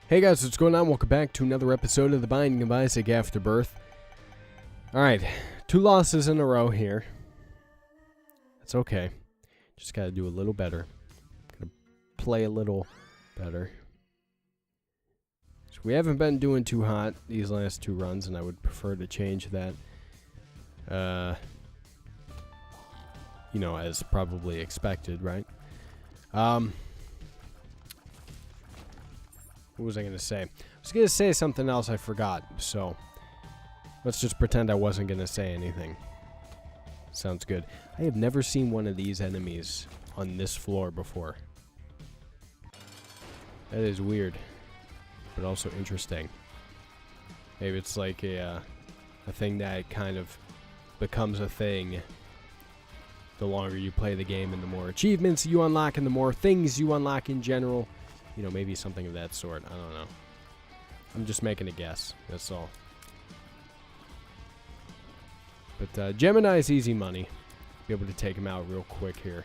Hey guys, what's going on? Welcome back to another episode of the Binding of Isaac Afterbirth. Alright, 2 losses in a row here. That's okay. Just gotta do a little better. Gotta play a little better. So we haven't been doing too hot these last 2 runs, and I would prefer to change that. You know, as probably expected, right? What was I going to say? I was going to say something else I forgot, so let's just pretend I wasn't going to say anything. Sounds good. I have never seen one of these enemies on this floor before. That is weird, but also interesting. Maybe it's like a thing that kind of becomes a thing the longer you play the game and the more achievements you unlock and the more things you unlock in general. You know, maybe something of that sort. I don't know. I'm just making a guess. That's all. But Gemini's easy money. Be able to take him out real quick here.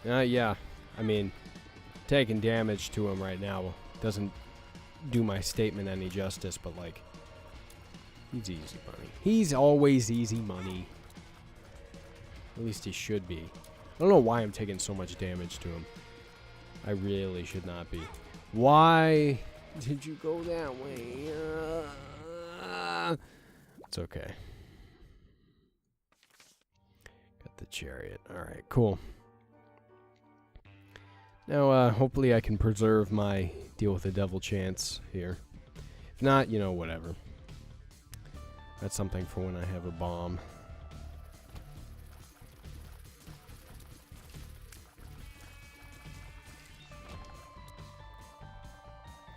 Yeah. I mean, taking damage to him right now doesn't do my statement any justice, but like, he's easy money. He's always easy money. At least he should be. I don't know why I'm taking so much damage to him. I really should not be. Why did you go that way? It's okay. Got the chariot. Alright, cool. Now, hopefully I can preserve my deal with the devil chance here. If not, you know, whatever. That's something for when I have a bomb.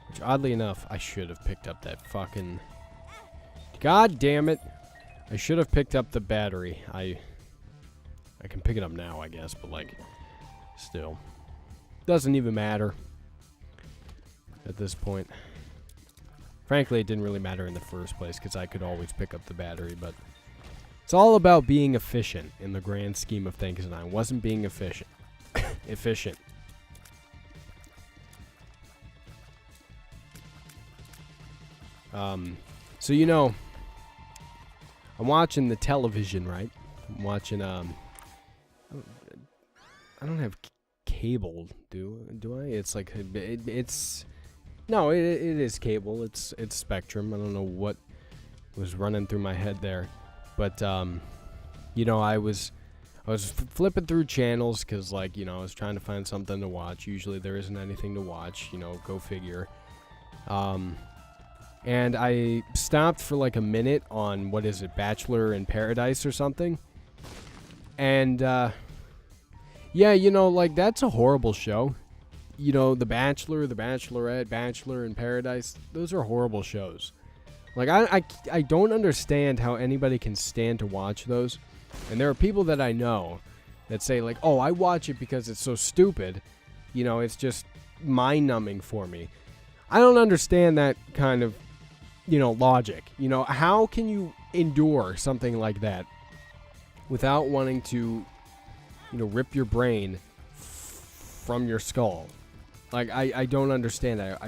Which, oddly enough, I should have picked up that fucking... God damn it! I should have picked up the battery. I can pick it up now, I guess, but, like, still. Doesn't even matter at this point. Frankly, it didn't really matter in the first place, because I could always pick up the battery, but... It's all about being efficient in the grand scheme of things, and I wasn't being efficient. Efficient. So, you know, I'm watching the television, right? I'm watching, I don't have cable, do I? It's like, no, it is cable. It's Spectrum. I don't know what was running through my head there. But, you know, I was flipping through channels because, like, you know, I was trying to find something to watch. Usually there isn't anything to watch, you know, go figure. And I stopped for like a minute on, what is it, Bachelor in Paradise or something. And, yeah, you know, like, that's a horrible show. You know, The Bachelor, The Bachelorette, Bachelor in Paradise, those are horrible shows. Like, I don't understand how anybody can stand to watch those. And there are people that I know that say, like, oh, I watch it because it's so stupid. You know, it's just mind-numbing for me. I don't understand that kind of, you know, logic. You know, how can you endure something like that without wanting to, you know, rip your brain from your skull? Like, I don't understand that.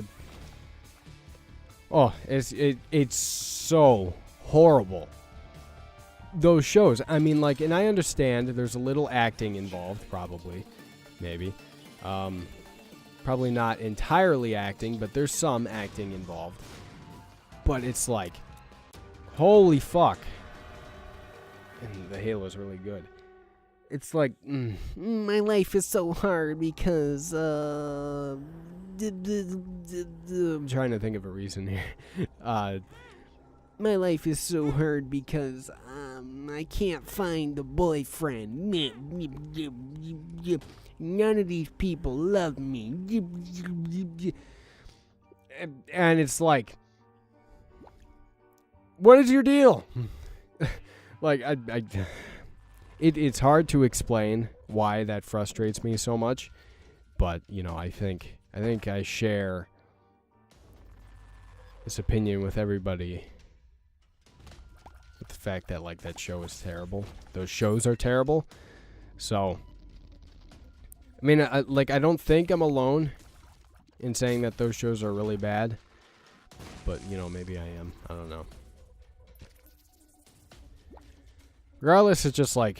It's so horrible. Those shows. I mean, like, and I understand there's a little acting involved, probably, maybe. Probably not entirely acting, but there's some acting involved. But it's like, holy fuck. And the Halo's really good. It's like, my life is so hard because, I'm trying to think of a reason here. My life is so hard because, I can't find a boyfriend. None of these people love me. And it's like, what is your deal? Like, it's hard to explain why that frustrates me so much, but, you know, I think I share this opinion with everybody. With the fact that, like, that show is terrible. Those shows are terrible. So, I mean, I don't think I'm alone in saying that those shows are really bad. But, you know, maybe I am. I don't know. Regardless, it's just like,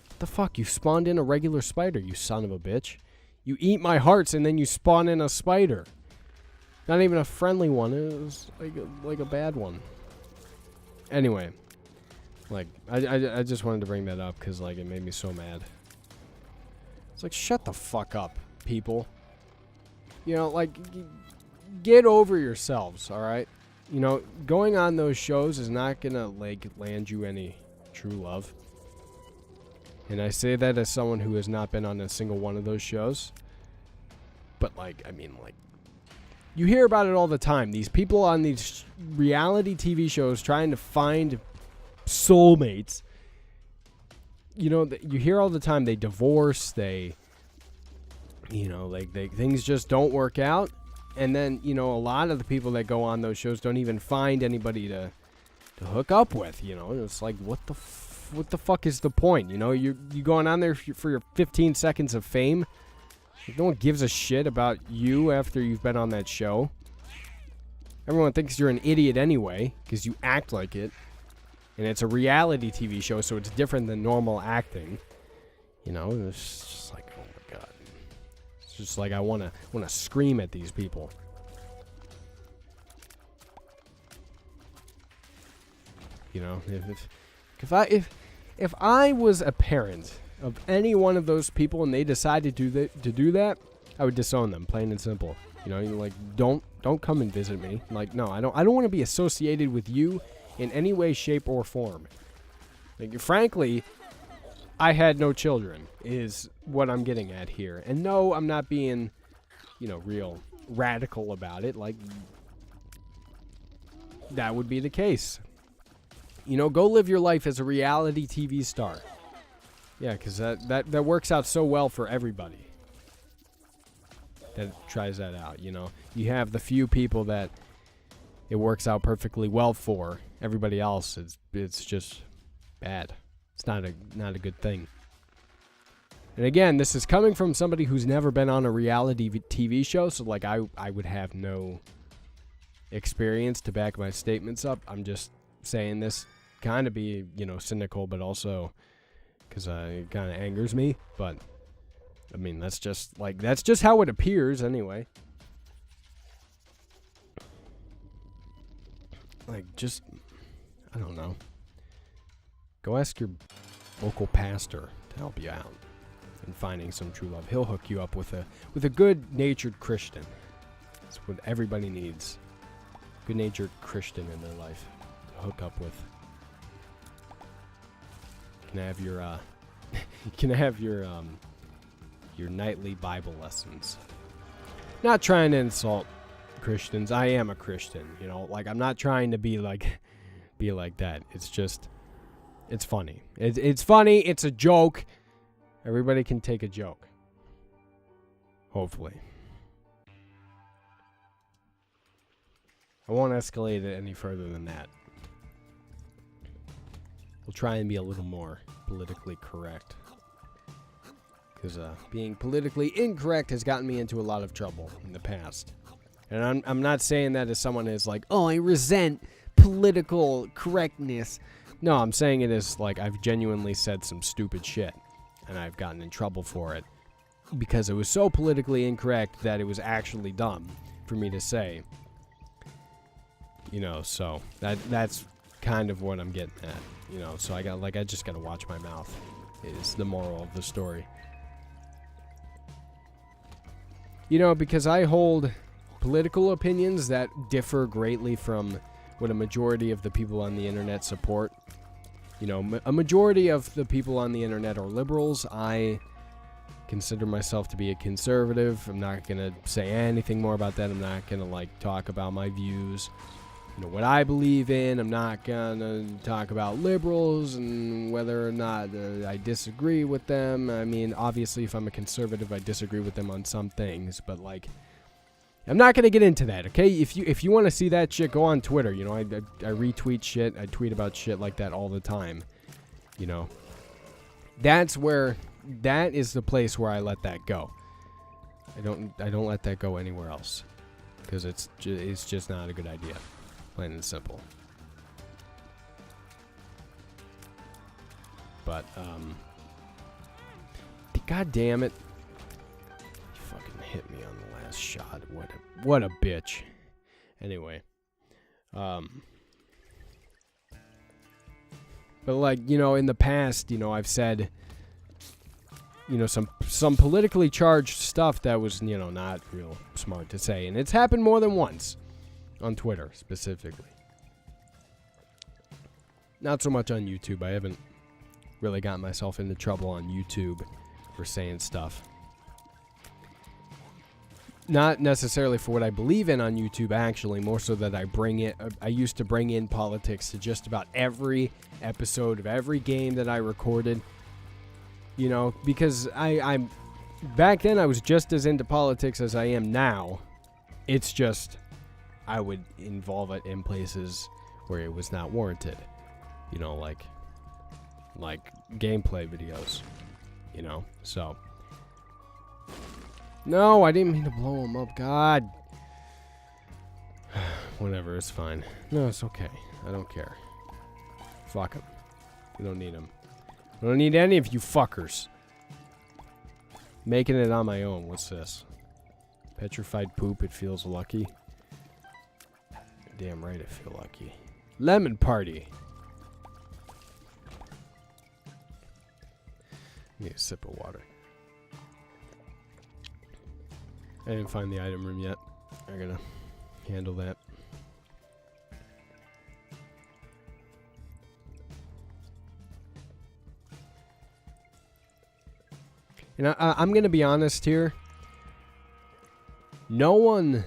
what the fuck? You spawned in a regular spider, you son of a bitch. You eat my hearts and then you spawn in a spider. Not even a friendly one. It was like a bad one. Anyway, like, I just wanted to bring that up because, like, it made me so mad. It's like, shut the fuck up, people. You know, like, get over yourselves, all right? You know, going on those shows is not gonna, like, land you any true love. And I say that as someone who has not been on a single one of those shows. But, like, I mean, like, you hear about it all the time. These people on these reality TV shows trying to find soulmates. You know, you hear all the time they divorce, they, you know, like, things just don't work out. And then, you know, a lot of the people that go on those shows don't even find anybody to hook up with, you know. It's like, what the fuck is the point? You know, you going on there for your 15 seconds of fame. Like, no one gives a shit about you after you've been on that show. Everyone thinks you're an idiot anyway because you act like it. And it's a reality TV show, so it's different than normal acting. You know, it's just like, oh my god. It's just like I want to scream at these people. You know, if I was a parent of any one of those people and they decided to do that, I would disown them, plain and simple. You know, you're like, don't come and visit me. Like, no, I don't want to be associated with you in any way, shape, or form. Like, frankly, I had no children, is what I'm getting at here. And no, I'm not being, you know, real radical about it. Like, that would be the case. You know, go live your life as a reality TV star. Yeah, because that works out so well for everybody that tries that out, you know. You have the few people that it works out perfectly well for. Everybody else, it's just bad. It's not a good thing. And again, this is coming from somebody who's never been on a reality TV show, so, like, I would have no experience to back my statements up. I'm just saying this kind of be, you know, cynical, but also because it kind of angers me. But I mean, that's just how it appears anyway. Like, just, I don't know. Go ask your local pastor to help you out in finding some true love. He'll hook you up with a good-natured Christian. That's what everybody needs. Good-natured Christian in their life to hook up with. You can have your nightly Bible lessons. Not trying to insult Christians. I am a Christian, you know. Like, I'm not trying to be like that. It's just, it's funny. It's funny. It's a joke. Everybody can take a joke. Hopefully. I won't escalate it any further than that. We'll try and be a little more politically correct. Because being politically incorrect has gotten me into a lot of trouble in the past. And I'm not saying that as someone who's like, oh, I resent political correctness. No, I'm saying it as, like, I've genuinely said some stupid shit. And I've gotten in trouble for it. Because it was so politically incorrect that it was actually dumb for me to say. You know, so that's kind of what I'm getting at. You know, so I just gotta watch my mouth, is the moral of the story. You know, because I hold political opinions that differ greatly from what a majority of the people on the internet support. You know, a majority of the people on the internet are liberals. I consider myself to be a conservative. I'm not gonna say anything more about that. I'm not gonna, like, talk about my views. You know, what I believe in. I'm not gonna talk about liberals and whether or not I disagree with them. I mean, obviously, if I'm a conservative, I disagree with them on some things, but, like, I'm not gonna get into that, okay? If you want to see that shit, go on Twitter. You know, I retweet shit. I tweet about shit like that all the time. You know, that is the place where I let that go. I don't let that go anywhere else, because it's just not a good idea, plain and simple. But god damn it, you fucking hit me on the last shot. What a bitch. Anyway, but like, you know, in the past, you know, I've said, you know, some politically charged stuff that was, you know, not real smart to say. And it's happened more than once on Twitter, specifically. Not so much on YouTube. I haven't really gotten myself into trouble on YouTube for saying stuff. Not necessarily for what I believe in on YouTube, actually. More so that I used to bring in politics to just about every episode of every game that I recorded. You know, because I'm back then I was just as into politics as I am now. It's just I would involve it in places where it was not warranted. You know, like gameplay videos. You know, so. No, I didn't mean to blow him up. God. Whatever, it's fine. No, it's okay. I don't care. Fuck him. We don't need him. I don't need any of you fuckers. Making it on my own. What's this? Petrified poop. It feels lucky. Damn right I feel lucky. Lemon party. Need a sip of water. I didn't find the item room yet. I'm gonna handle that. And I'm going to be honest here. No one...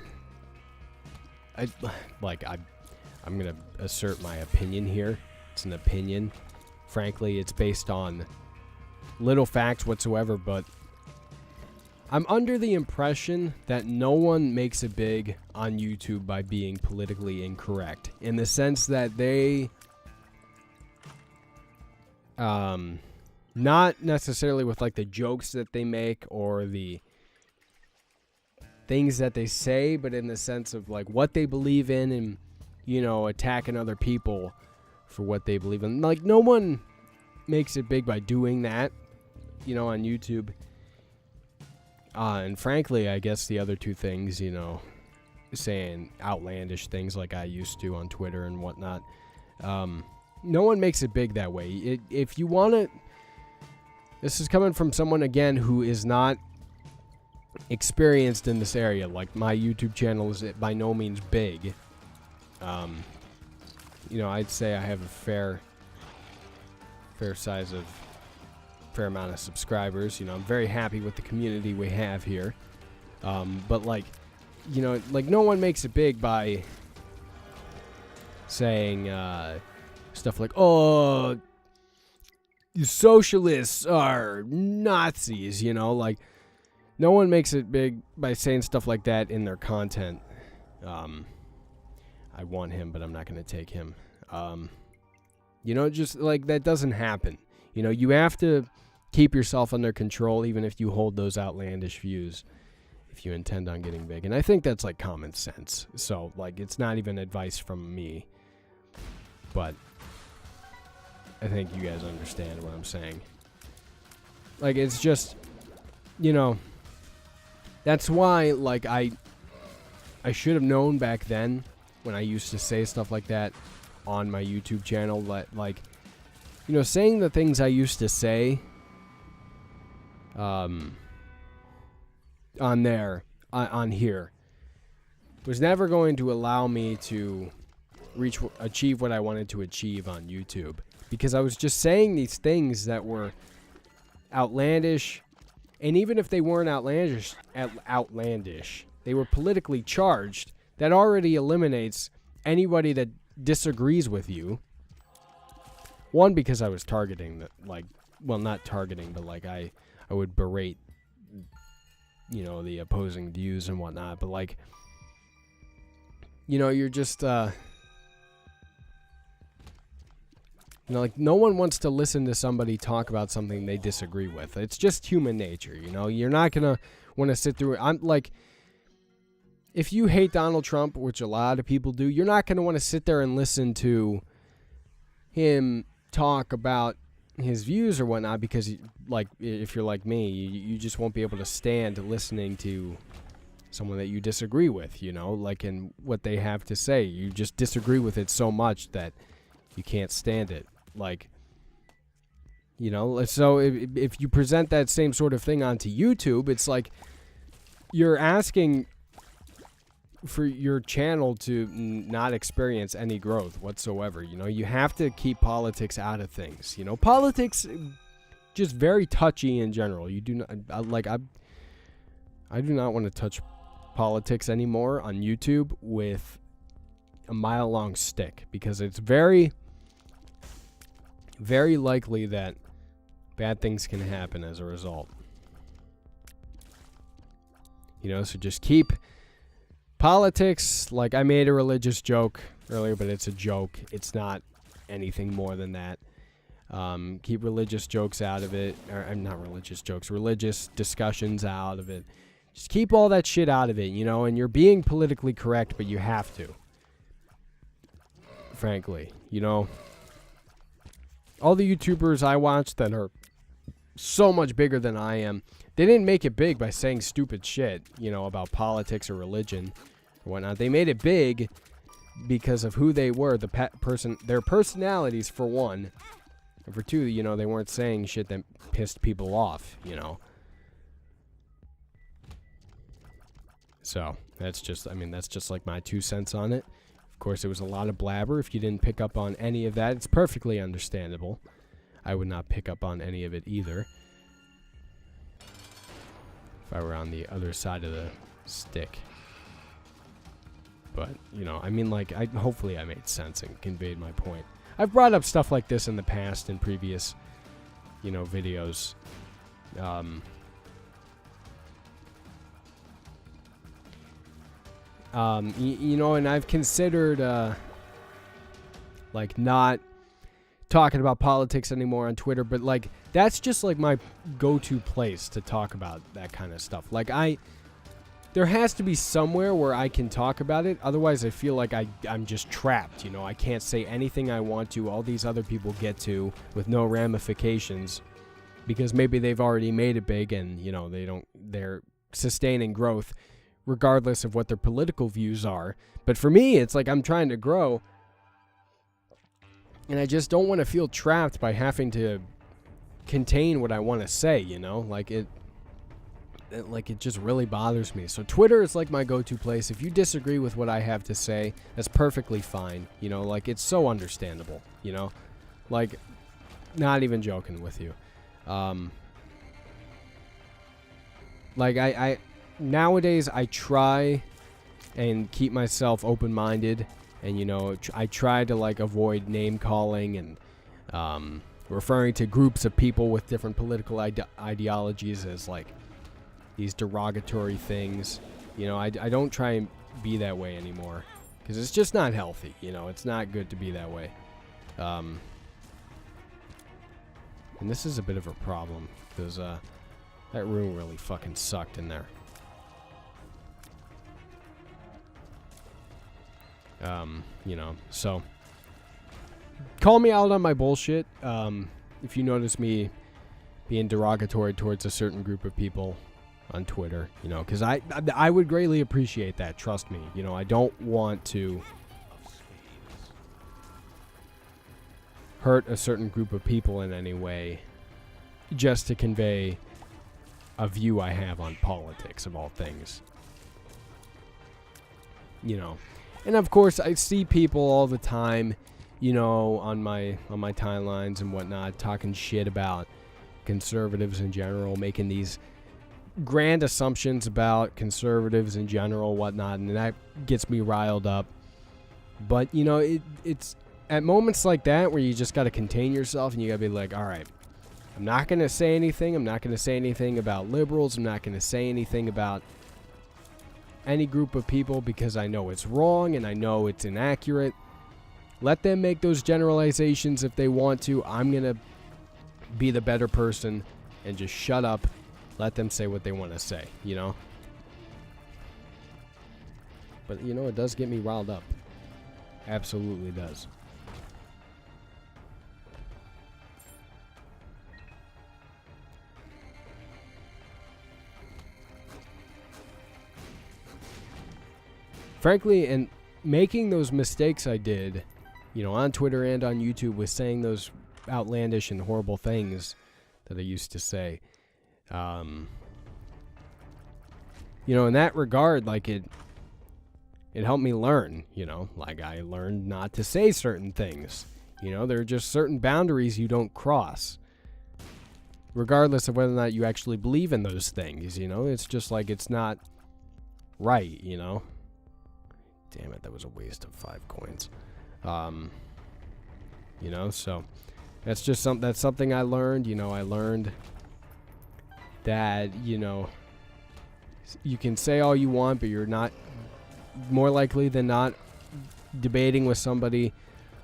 I'm going to assert my opinion here. It's an opinion. Frankly, it's based on little facts whatsoever, but I'm under the impression that no one makes it big on YouTube by being politically incorrect. In the sense that they... not necessarily with like the jokes that they make or the things that they say, but in the sense of like what they believe in and, you know, attacking other people for what they believe in. Like, no one makes it big by doing that, you know, on YouTube. And frankly, I guess the other two things, you know, saying outlandish things like I used to on Twitter and whatnot. No one makes it big that way. If you want to... This is coming from someone, again, who is not experienced in this area. Like, my YouTube channel is by no means big. You know, I'd say I have a fair amount of subscribers. You know, I'm very happy with the community we have here. But, like, you know, like, no one makes it big by saying stuff like, oh... you socialists are Nazis, you know, like, no one makes it big by saying stuff like that in their content. I want him, but I'm not going to take him. You know, just, like, that doesn't happen. You know, you have to keep yourself under control, even if you hold those outlandish views, if you intend on getting big. And I think that's, like, common sense. So, like, it's not even advice from me, but... I think you guys understand what I'm saying. Like, it's just, you know, that's why, like, I should have known back then when I used to say stuff like that on my YouTube channel, like, you know, saying the things I used to say on here was never going to allow me to achieve what I wanted to achieve on YouTube. Because I was just saying these things that were outlandish, and even if they weren't outlandish, they were politically charged. That already eliminates anybody that disagrees with you. One, because I was targeting, like, well, not targeting, but like I would berate, you know, the opposing views and whatnot. But like, you know, you're just... you know, like, no one wants to listen to somebody talk about something they disagree with. It's just human nature, you know? You're not gonna want to sit through it. I'm like, if you hate Donald Trump, which a lot of people do, you're not going to want to sit there and listen to him talk about his views or whatnot, because like, if you're like me, you just won't be able to stand listening to someone that you disagree with, you know, like in what they have to say. You just disagree with it so much that you can't stand it. Like, you know, so if you present that same sort of thing onto YouTube, it's like you're asking for your channel to not experience any growth whatsoever. You know, you have to keep politics out of things. You know, politics just very touchy in general. You do not like, I do not want to touch politics anymore on YouTube with a mile-long stick, because it's very, very likely that bad things can happen as a result. You know, so just keep politics, like, I made a religious joke earlier, but it's a joke. It's not anything more than that. Keep religious jokes out of it. Or not religious jokes, religious discussions out of it. Just keep all that shit out of it, you know, and you're being politically correct, but you have to. Frankly, you know, all the YouTubers I watch that are so much bigger than I am, they didn't make it big by saying stupid shit, you know, about politics or religion or whatnot. They made it big because of who they were, their personalities, for one. And for two, you know, they weren't saying shit that pissed people off, you know. So, that's just like my 2 cents on it. Of course, it was a lot of blabber. If you didn't pick up on any of that, it's perfectly understandable. I would not pick up on any of it either if I were on the other side of the stick. But, you know, I mean, like, hopefully I made sense and conveyed my point. I've brought up stuff like this in the past in previous, you know, videos. You know, and I've considered, like, not talking about politics anymore on Twitter, but, like, that's just, like, my go-to place to talk about that kind of stuff. Like, there has to be somewhere where I can talk about it. Otherwise, I feel like I'm just trapped, you know. I can't say anything I want to. All these other people get to with no ramifications, because maybe they've already made it big and, you know, they're sustaining growth regardless of what their political views are. But for me, it's like I'm trying to grow, and I just don't want to feel trapped by having to contain what I want to say, you know? Like, it just really bothers me. So Twitter is like my go-to place. If you disagree with what I have to say, that's perfectly fine. You know, like, it's so understandable, you know? Like, not even joking with you. Like, nowadays, I try and keep myself open-minded, and, you know, I try to, like, avoid name-calling and referring to groups of people with different political ideologies as, like, these derogatory things. You know, I don't try and be that way anymore, because it's just not healthy, you know? It's not good to be that way. And this is a bit of a problem, because that room really fucking sucked in there. You know, so call me out on my bullshit. If you notice me being derogatory towards a certain group of people on Twitter, you know, because I would greatly appreciate that. Trust me. You know, I don't want to hurt a certain group of people in any way just to convey a view I have on politics, of all things. You know. And of course, I see people all the time, you know, on my timelines and whatnot, talking shit about conservatives in general, making these grand assumptions about conservatives in general, whatnot, and that gets me riled up. But, you know, it's at moments like that where you just got to contain yourself, and you got to be like, all right, I'm not going to say anything. I'm not going to say anything about liberals. I'm not going to say anything about any group of people, because I know it's wrong and I know it's inaccurate. Let them make those generalizations if they want to. I'm going to be the better person and just shut up let them say what they want to say, you know? But, you know, it does get me riled up. Absolutely does. Frankly, and making those mistakes I did, you know, on Twitter and on YouTube with saying those outlandish and horrible things that I used to say, you know, in that regard, like it helped me learn, you know, like I learned not to say certain things. You know, there are just certain boundaries you don't cross, regardless of whether or not you actually believe in those things, you know. It's just like it's not right, you know. Damn it, that was a waste of 5 coins. You know, so that's just something I learned. You know, I learned that, you know, you can say all you want, but you're not, more likely than not, debating with somebody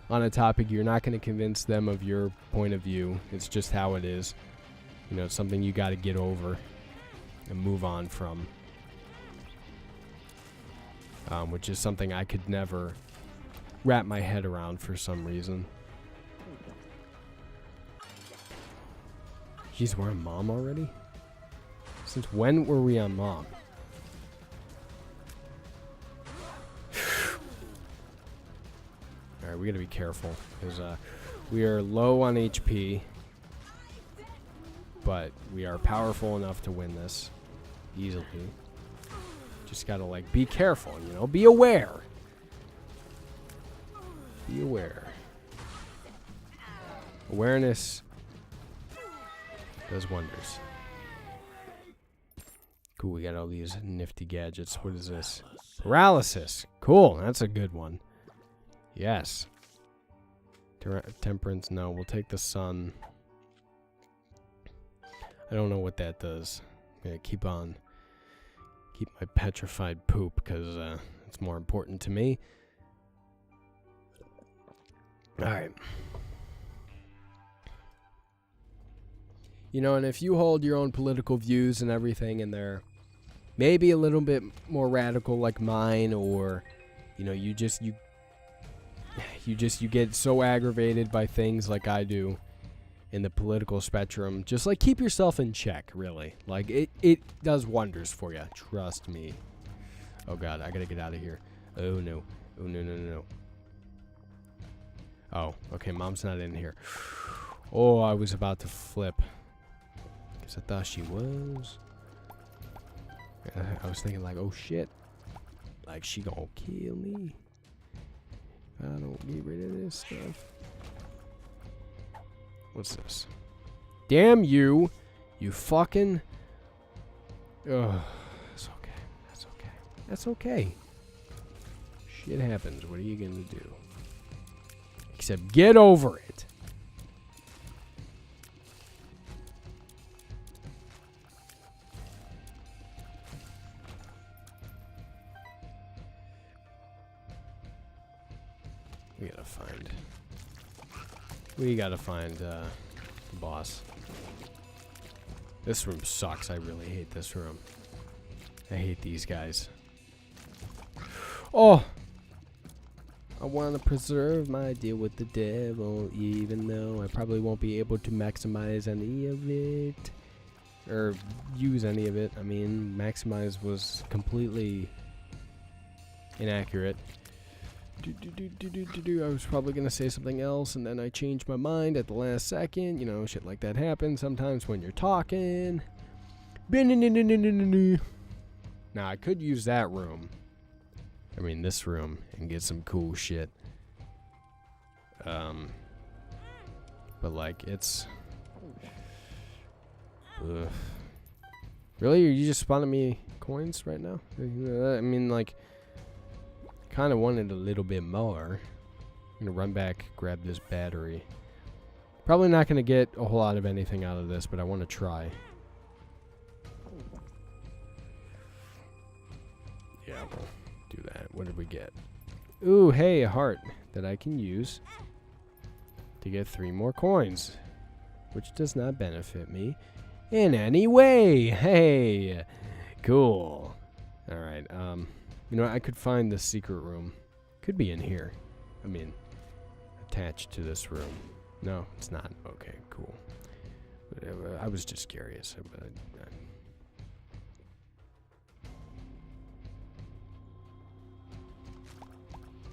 on a topic. You're not going to convince them of your point of view. It's just how it is. You know, it's something you got to get over and move on from. Which is something I could never wrap my head around for some reason. Jeez, we're on Mom already? Since when were we on Mom? Alright, we gotta be careful, because we are low on HP, but we are powerful enough to win this easily. Just gotta, like, be careful, you know? Be aware. Be aware. Awareness does wonders. Cool, we got all these nifty gadgets. What is this? Paralysis. Cool, that's a good one. Yes. Temperance, no. We'll take the sun. I don't know what that does. I'm gonna keep my petrified poop, because it's more important to me. Alright. You know, and if you hold your own political views and everything, and they're maybe a little bit more radical like mine, or, you know, you get so aggravated by things like I do in the political spectrum, just, like, keep yourself in check, really. Like, it does wonders for you. Trust me. Oh, God, I gotta get out of here. Oh, no. Oh, no, no, no, no. Oh, okay, Mom's not in here. Oh, I was about to flip. Because I thought she was. I was thinking, like, oh, shit. Like, she gonna kill me. I don't get rid of this stuff. What's this? Damn you! You fucking... Ugh. That's okay. That's okay. That's okay. Shit happens. What are you gonna do? Except get over it. We gotta find the boss. This room sucks. I really hate this room. I hate these guys. Oh! I want to preserve my deal with the devil, even though I probably won't be able to maximize any of it. Or use any of it. I mean, maximize was completely inaccurate. I was probably going to say something else, and then I changed my mind at the last second. You know, shit like that happens sometimes when you're talking. Now, I could use that room. I mean, this room, and get some cool shit. But, like, it's... Ugh. Really? Are you just spawning me coins right now? I mean, like... Kind of wanted a little bit more. I'm gonna run back, grab this battery. Probably not gonna get a whole lot of anything out of this, but I want to try. Yeah, we'll do that. What did we get? Ooh, hey, a heart that I can use to get 3 more coins, which does not benefit me in any way. Hey, cool. All right. You know, I could find the secret room. Could be in here. I mean, attached to this room. No, it's not. Okay, cool. I was just curious.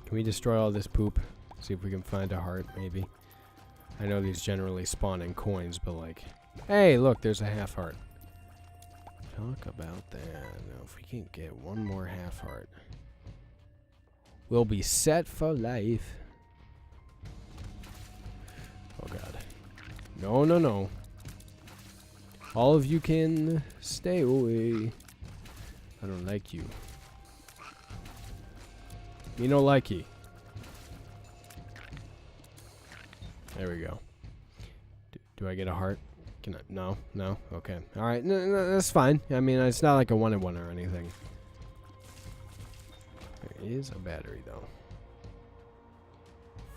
Can we destroy all this poop? See if we can find a heart, maybe. I know these generally spawn in coins, but like... Hey, look, there's a half heart. Talk about that. Now, if we can get one more half heart, we'll be set for life. Oh, God. No, no, no. All of you can stay away. I don't like you. Me no likey. There we go. Do I get a heart? Can I? No, no. Okay. All right. No, that's fine. I mean, it's not like a 1-in-1 or anything. There is a battery though,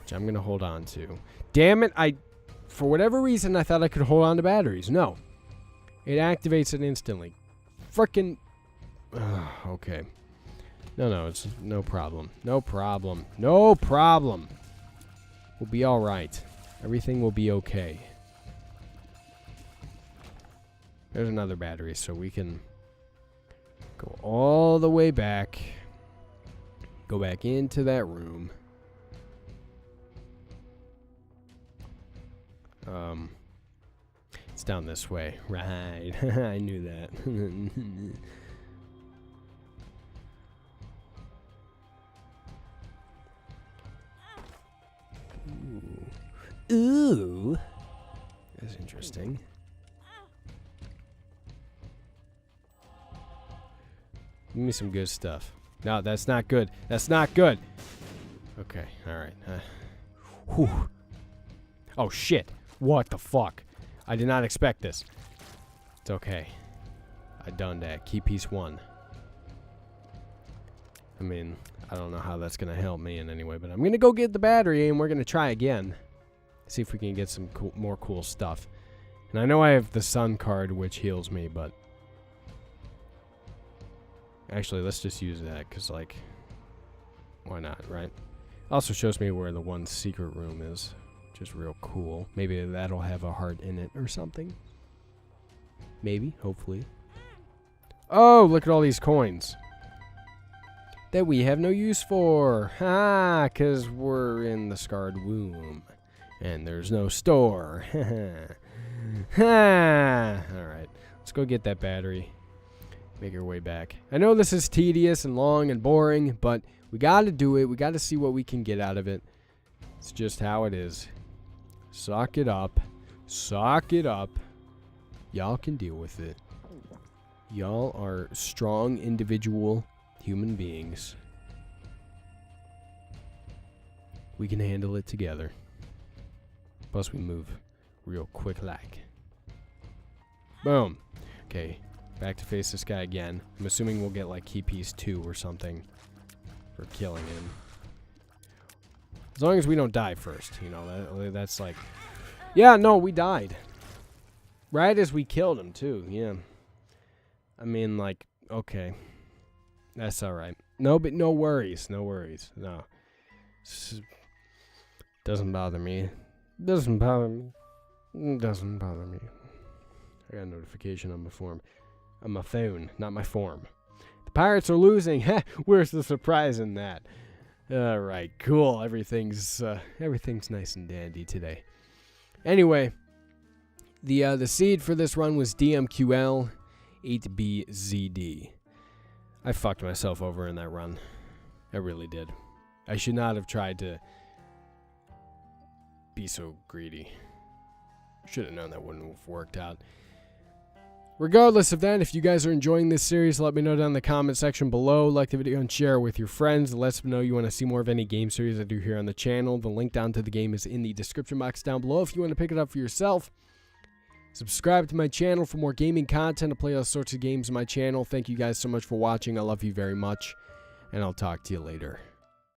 which I'm gonna hold on to. Damn it! For whatever reason, I thought I could hold on to batteries. No, it activates it instantly. Frickin'. Okay. No, it's no problem. No problem. No problem. We'll be all right. Everything will be okay. There's another battery, so we can go all the way back. Go back into that room. It's down this way. Right. I knew that. Ooh. That's interesting. Give me some good stuff. No, that's not good. That's not good. Okay, alright. Whew. Oh, shit. What the fuck? I did not expect this. It's okay. I done that. Key piece 1. I mean, I don't know how that's going to help me in any way, but I'm going to go get the battery and we're going to try again. See if we can get some more cool stuff. And I know I have the sun card, which heals me, but... Actually, let's just use that, because, like... Why not, right? Also shows me where the one secret room is. Just real cool. Maybe that'll have a heart in it or something. Maybe, hopefully. Oh, look at all these coins. That we have no use for. Ha, because we're in the scarred womb. And there's no store. Ha! Alright, let's go get that battery. Make our way back. I know this is tedious and long and boring, but we gotta do it. We gotta see what we can get out of it. It's just how it is. Suck it up. Suck it up. Y'all can deal with it. Y'all are strong individual human beings. We can handle it together. Plus we move real quick like. Boom. Okay, back to face this guy again. I'm assuming we'll get like key piece 2 or something for killing him. As long as we don't die first, you know, that's like... Yeah, no, we died. Right as we killed him too, yeah. I mean, like, okay. That's alright. No, but no worries, no worries, no. Doesn't bother me. Doesn't bother me. Doesn't bother me. I got a notification on my phone. On my phone, not my form. The Pirates are losing. Where's the surprise in that? All right, cool. Everything's nice and dandy today. Anyway, the seed for this run was DMQL 8BZD. I fucked myself over in that run. I really did. I should not have tried to be so greedy. Should have known that wouldn't have worked out. Regardless of that, if you guys are enjoying this series, let me know down in the comment section below. Like the video and share it with your friends. Let us know you want to see more of any game series I do here on the channel. The link down to the game is in the description box down below if you want to pick it up for yourself. Subscribe to my channel for more gaming content. I play all sorts of games on my channel. Thank you guys so much for watching. I love you very much, and I'll talk to you later.